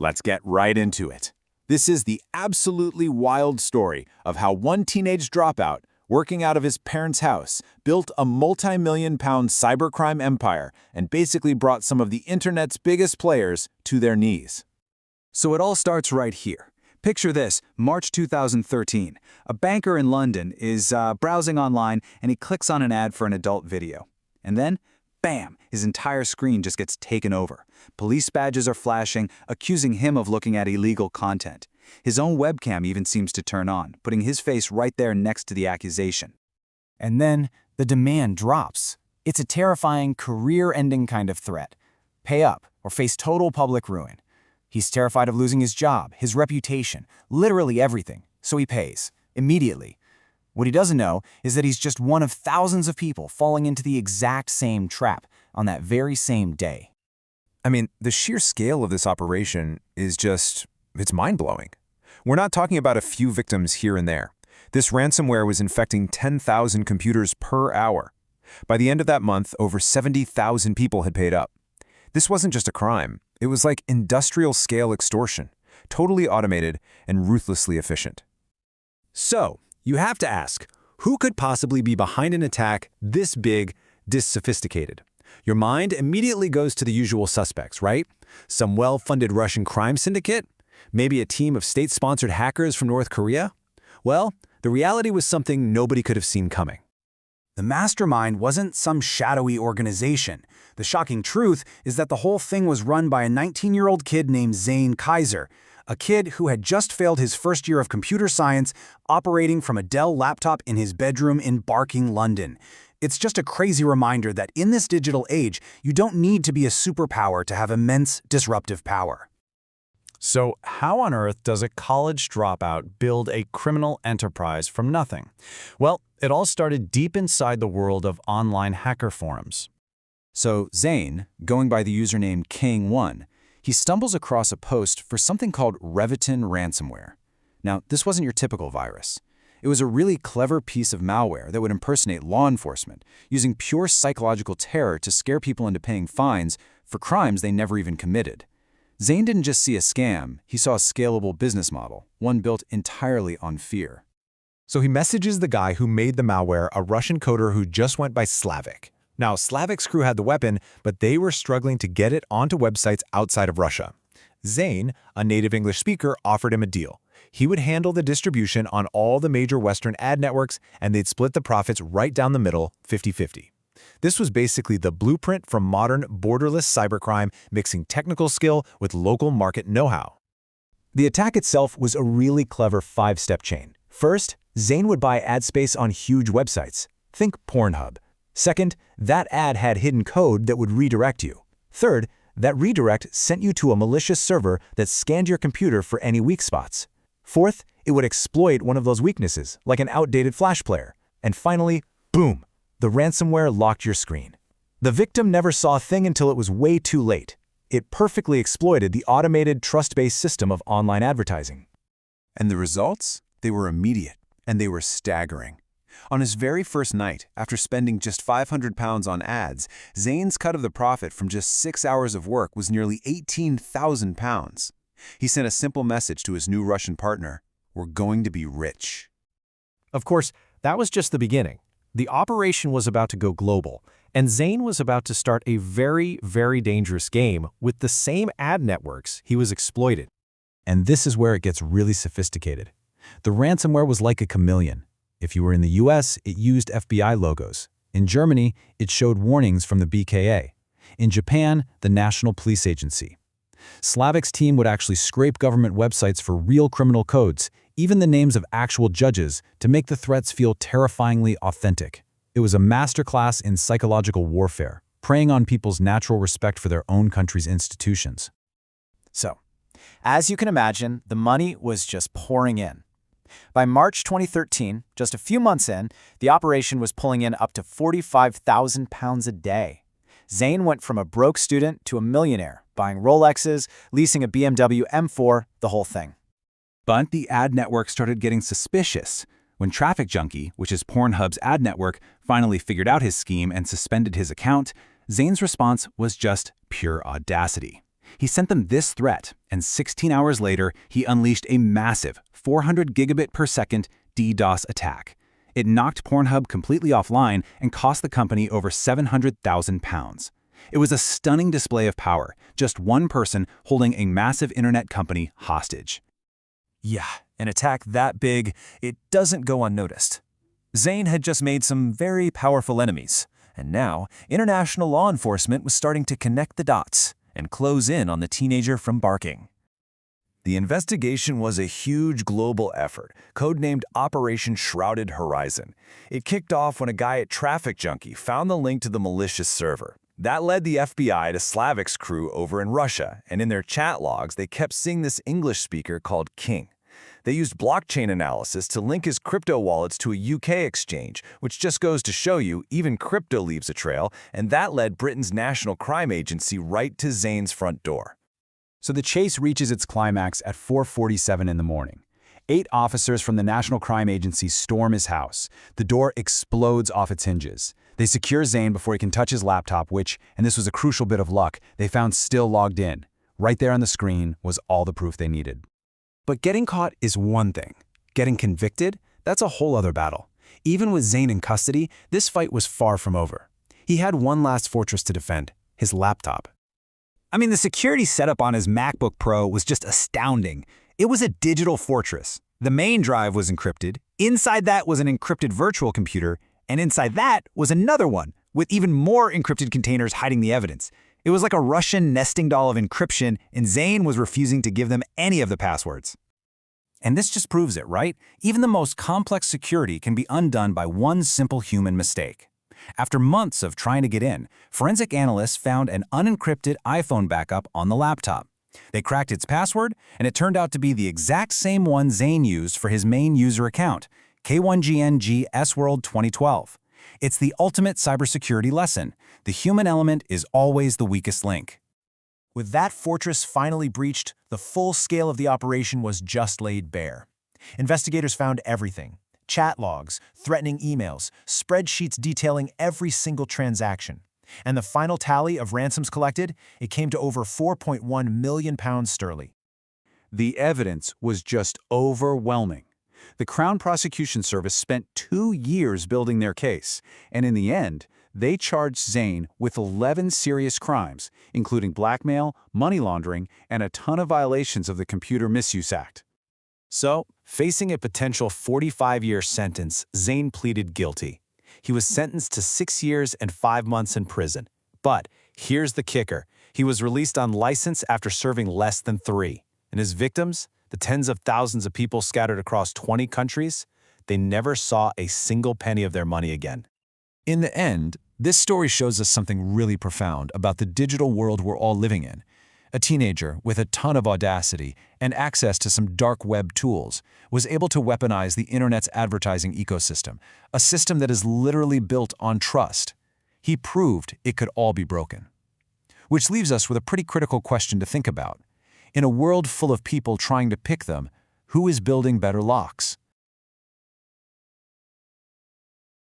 Let's get right into it. This is the absolutely wild story of how one teenage dropout, working out of his parents' house, built a multi-million-pound cybercrime empire and basically brought some of the internet's biggest players to their knees. So it all starts right here. Picture this, March 2013. A banker in London is browsing online and he clicks on an ad for an adult video. And then, bam, his entire screen just gets taken over. Police badges are flashing, accusing him of looking at illegal content. His own webcam even seems to turn on, putting his face right there next to the accusation. And then the demand drops. It's a terrifying, career-ending kind of threat. Pay up or face total public ruin. He's terrified of losing his job, his reputation, literally everything, so he pays, immediately. What he doesn't know is that he's just one of thousands of people falling into the exact same trap on that very same day. I mean, the sheer scale of this operation is it's mind-blowing. We're not talking about a few victims here and there. This ransomware was infecting 10,000 computers per hour. By the end of that month, over 70,000 people had paid up. This wasn't just a crime. It was like industrial-scale extortion, totally automated and ruthlessly efficient. So, you have to ask, who could possibly be behind an attack this big, this sophisticated? Your mind immediately goes to the usual suspects, right? Some well-funded Russian crime syndicate? Maybe a team of state-sponsored hackers from North Korea? Well, the reality was something nobody could have seen coming. The mastermind wasn't some shadowy organization. The shocking truth is that the whole thing was run by a 19-year-old kid named Zayn Kaiser, a kid who had just failed his first year of computer science, operating from a Dell laptop in his bedroom in Barking, London. It's just a crazy reminder that in this digital age, you don't need to be a superpower to have immense disruptive power. So how on earth does a college dropout build a criminal enterprise from nothing? Well, it all started deep inside the world of online hacker forums. So Zayn, going by the username King1, he stumbles across a post for something called Weaponized ransomware. Now, this wasn't your typical virus. It was a really clever piece of malware that would impersonate law enforcement, using pure psychological terror to scare people into paying fines for crimes they never even committed. Zayn didn't just see a scam, he saw a scalable business model, one built entirely on fear. So he messages the guy who made the malware, a Russian coder who just went by Slavic. Now, Slavic's crew had the weapon, but they were struggling to get it onto websites outside of Russia. Zayn, a native English speaker, offered him a deal. He would handle the distribution on all the major Western ad networks, and they'd split the profits right down the middle, 50-50. This was basically the blueprint for modern, borderless cybercrime, mixing technical skill with local market know-how. The attack itself was a really clever five-step chain. First, Zayn would buy ad space on huge websites. Think Pornhub. Second, that ad had hidden code that would redirect you. Third, that redirect sent you to a malicious server that scanned your computer for any weak spots. Fourth, it would exploit one of those weaknesses, like an outdated Flash player. And finally, boom! The ransomware locked your screen. The victim never saw a thing until it was way too late. It perfectly exploited the automated, trust-based system of online advertising. And the results? They were immediate, and they were staggering. On his very first night, after spending just £500 on ads, Zayn's cut of the profit from just 6 hours of work was nearly £18,000. He sent a simple message to his new Russian partner: "We're going to be rich." Of course, that was just the beginning. The operation was about to go global, and Zayn was about to start a very, very dangerous game with the same ad networks he was exploited. And this is where it gets really sophisticated. The ransomware was like a chameleon. If you were in the US, it used FBI logos. In Germany, it showed warnings from the BKA. In Japan, the National Police Agency. Slavic's team would actually scrape government websites for real criminal codes, even the names of actual judges, to make the threats feel terrifyingly authentic. It was a masterclass in psychological warfare, preying on people's natural respect for their own country's institutions. So, as you can imagine, the money was just pouring in. By March 2013, just a few months in, the operation was pulling in up to £45,000 a day. Zayn went from a broke student to a millionaire, buying Rolexes, leasing a BMW M4, the whole thing. But the ad network started getting suspicious. When Traffic Junkie, which is Pornhub's ad network, finally figured out his scheme and suspended his account, Zayn's response was just pure audacity. He sent them this threat, and 16 hours later, he unleashed a massive 400 gigabit per second DDoS attack. It knocked Pornhub completely offline and cost the company over £700,000. It was a stunning display of power, just one person holding a massive internet company hostage. Yeah, an attack that big, it doesn't go unnoticed. Zayn had just made some very powerful enemies, and now international law enforcement was starting to connect the dots and close in on the teenager from Barking. The investigation was a huge global effort, codenamed Operation Shrouded Horizon. It kicked off when a guy at Traffic Junkie found the link to the malicious server. That led the FBI to Slavic's crew over in Russia, and in their chat logs, they kept seeing this English speaker called King. They used blockchain analysis to link his crypto wallets to a UK exchange, which just goes to show you even crypto leaves a trail, and that led Britain's National Crime Agency right to Zayn's front door. So the chase reaches its climax at 4:47 in the morning. 8 officers from the National Crime Agency storm his house. The door explodes off its hinges. They secure Zayn before he can touch his laptop, which, and this was a crucial bit of luck, they found still logged in. Right there on the screen was all the proof they needed. But getting caught is one thing. Getting convicted? That's a whole other battle. Even with Zayn in custody, this fight was far from over. He had one last fortress to defend, his laptop. I mean, the security setup on his MacBook Pro was just astounding. It was a digital fortress. The main drive was encrypted. Inside that was an encrypted virtual computer, and inside that was another one, with even more encrypted containers hiding the evidence. It was like a Russian nesting doll of encryption, and Zayn was refusing to give them any of the passwords. And this just proves it, right? Even the most complex security can be undone by one simple human mistake. After months of trying to get in, forensic analysts found an unencrypted iPhone backup on the laptop. They cracked its password, and it turned out to be the exact same one Zayn used for his main user account, K1GNG SWorld 2012. It's the ultimate cybersecurity lesson. The human element is always the weakest link. With that fortress finally breached, the full scale of the operation was just laid bare. Investigators found everything: chat logs, threatening emails, spreadsheets detailing every single transaction. And the final tally of ransoms collected, it came to over £4.1 million sterling. The evidence was just overwhelming. The Crown Prosecution Service spent 2 years building their case, and in the end, they charged Zayn with 11 serious crimes, including blackmail, money laundering, and a ton of violations of the Computer Misuse Act. So, facing a potential 45-year sentence, Zayn pleaded guilty. He was sentenced to 6 years and 5 months in prison. But here's the kicker. He was released on license after serving less than 3. And his victims, the tens of thousands of people scattered across 20 countries, they never saw a single penny of their money again. In the end, this story shows us something really profound about the digital world we're all living in. A teenager with a ton of audacity and access to some dark web tools was able to weaponize the internet's advertising ecosystem, a system that is literally built on trust. He proved it could all be broken. Which leaves us with a pretty critical question to think about. In a world full of people trying to pick them, who is building better locks?